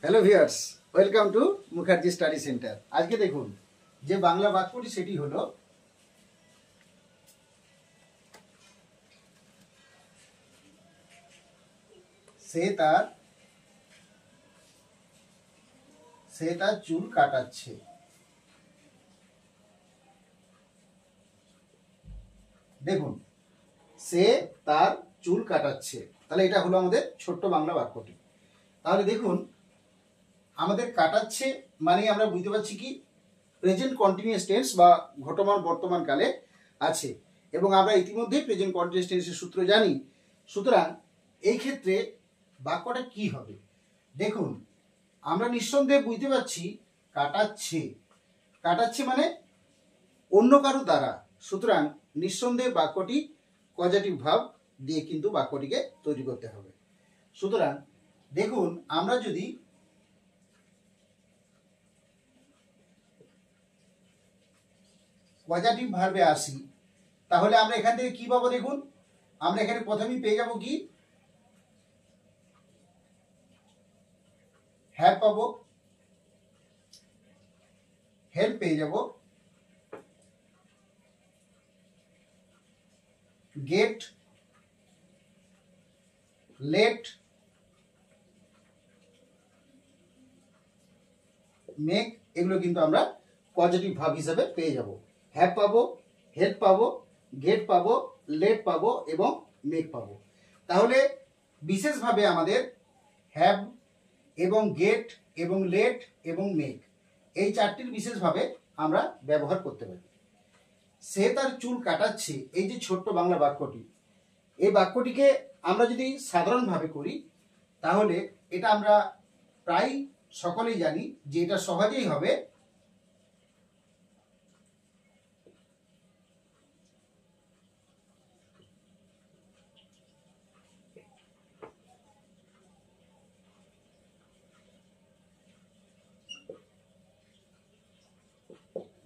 Hello viewers, welcome to Mukherjee study centre. আজকে দেখুন যে বাংলা বাক্যটি সেটি হলো সে তার চুল কাটাচ্ছে। দেখুন, সে তার চুল কাটাচ্ছে, তাহলে এটা হলো আমাদের ছোট্ট বাংলা বাক্যটি। তাহলে দেখুন, আমাদের কাটাচ্ছে মানে আমরা বুঝতে পারছি কি প্রেজেন্ট কন্টিনিউয়াস টেন্স বা ঘটমান বর্তমান কালে আছে, এবং আমরা ইতিমধ্যে প্রেজেন্ট কন্টিনিউয়াস টেন্সের সূত্র জানি। সুতরাং এই ক্ষেত্রে বাক্যটা কি হবে? দেখুন, আমরা নিঃসন্দেহে বুঝতে পারছি কাটাচ্ছে, কাটাচ্ছে মানে অন্য কারো দ্বারা। সুতরাং নিঃসন্দেহে বাক্যটি পজিটিভ ভাব দিয়ে কিন্তু বাক্যটিকে তৈরি করতে হবে। সুতরাং দেখুন, আমরা যদি পজিটিভ ভার্বে আসি তাহলে আমরা এখান থেকে কি পাবো? দেখুন, আমরা এখানে প্রথমেই পেয়ে যাব কি হ্যাভ পাবো, হেল্প পেয়ে যাব, গেট, লেট, মেক, এগুলো কিন্তু আমরা পজিটিভ ভাব হিসেবে পেয়ে যাব। হ্যাভ পাবো, হেল্প পাবো, গেট পাবো, লেট পাবো এবং মেক পাবো। তাহলে বিশেষভাবে আমাদের হ্যাভ এবং গেট এবং লেট এবং মেক এই চারটির বিশেষভাবে আমরা ব্যবহার করতে পারি। সে তার চুল কাটাচ্ছে, এই যে ছোট্ট বাংলা বাক্যটি, এই বাক্যটিকে আমরা যদি সাধারণভাবে করি তাহলে এটা আমরা প্রায় সকলেই জানি যে এটা সহজেই হবে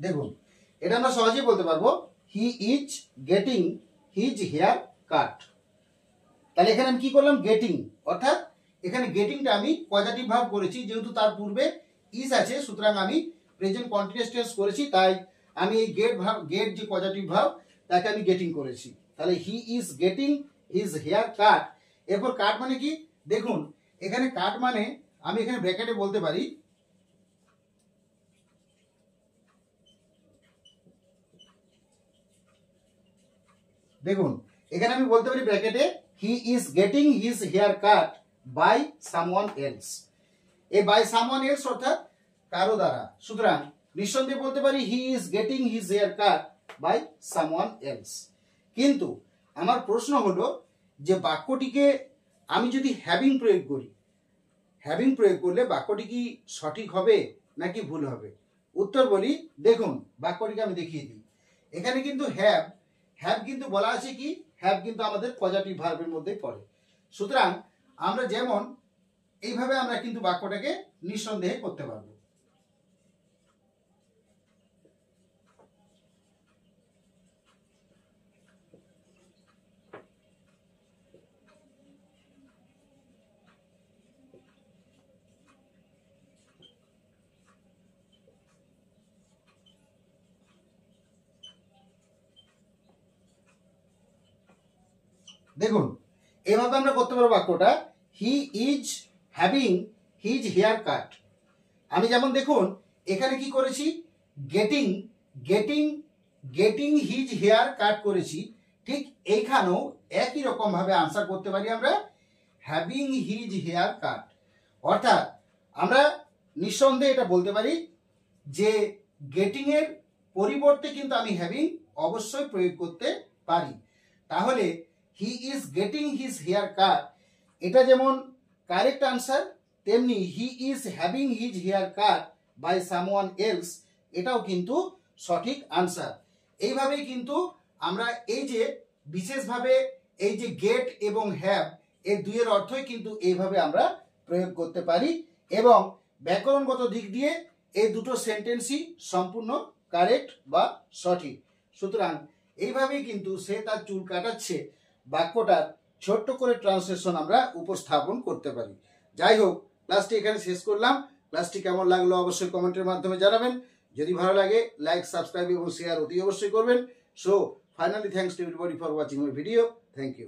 দেখুন, এটা আমরা সহজেই বলতে পারবো he is getting his hair cut. তাহলে এখানে আমি কি করলাম? গেটিং, অর্থাৎ এখানে গেটিংটা আমি পজিটিভ ভাব করেছি, যেহেতু তার পূর্বে ইজ আছে সুতরাং আমি প্রেজেন্ট কন্টিনিউয়াস টেন্স করেছি, তাই আমি এই গেট যে পজিটিভ ভাব তাকে আমি গেটিং করেছি। তাহলে he is getting his hair cut. এরপর কাট মানে কি? দেখুন, এখানে কাট মানে আমি এখানে ব্র্যাকেটে বলতে পারি দেখুন, এখানে আমি বলতে পারি ব্র্যাকেটে he is getting his hair cut by someone else. এই বাই সামওয়ান এলস অর্থাৎ কারো দ্বারা। সুতরাং নিঃসন্দেহে বলতে পারি he is getting his hair cut by someone else. কিন্তু আমার প্রশ্ন হলো যে বাক্যটিকে আমি যদি হ্যাভিং প্রয়োগ করি, হ্যাভিং প্রয়োগ করলে বাক্যটি কি সঠিক হবে নাকি ভুল হবে? উত্তর বলি, দেখুন বাক্যটিকে আমি দেখিয়ে দিই। এখানে কিন্তু হ্যাভ কিন্তু বলা আছে কি, হ্যাভ কিন্তু আমাদের পজিটিভ ভার্বের মধ্যে পড়ে। সুতরাং আমরা যেমন এইভাবে আমরা কিন্তু বাক্যটাকে নিঃসন্দেহে করতে পারবো। দেখুন, এভাবে আমরা করতে পারবো বাক্যটা he is having his hair cut. আমি যেমন দেখুন এখানে কি করেছি, getting getting getting his hair cut করেছি, ঠিক এইখানেও একই রকম ভাবে আনসার করতে পারি আমরা হ্যাভিং হিজ হেয়ার কাট। অর্থাৎ আমরা নিঃসন্দেহে এটা বলতে পারি যে গেটিং এর পরিবর্তে কিন্তু আমি হ্যাভিং অবশ্যই প্রয়োগ করতে পারি। তাহলে he is getting his hair cut এটা যেমন কারেক্ট আনসার, তেমনি he is having his hair cut by someone else এটাও কিন্তু সঠিক আনসার। এইভাবেই কিন্তু আমরা এই যে বিশেষভাবে এই যে গেট এবং হ্যাভ এই দুইয়ের অর্থই কিন্তু এইভাবে আমরা প্রয়োগ করতে পারি, এবং ব্যাকরণগত দিক দিয়ে এই দুটো সেন্টেন্সই সম্পূর্ণ কারেক্ট বা সঠিক। সুতরাং এইভাবেই কিন্তু সে তার চুল কাটাচ্ছে বাক্যটার ছোট্ট করে ট্রান্সলেশন আমরা উপস্থাপন করতে পারি। যাই হোক, ক্লাসটি এখানে শেষ করলাম। ক্লাসটি কেমন লাগলো অবশ্যই কমেন্টের মাধ্যমে জানাবেন। যদি ভালো লাগে লাইক, সাবস্ক্রাইব এবং শেয়ার অতি অবশ্যই করবেন। So finally thanks to everybody for watching my video. Thank you.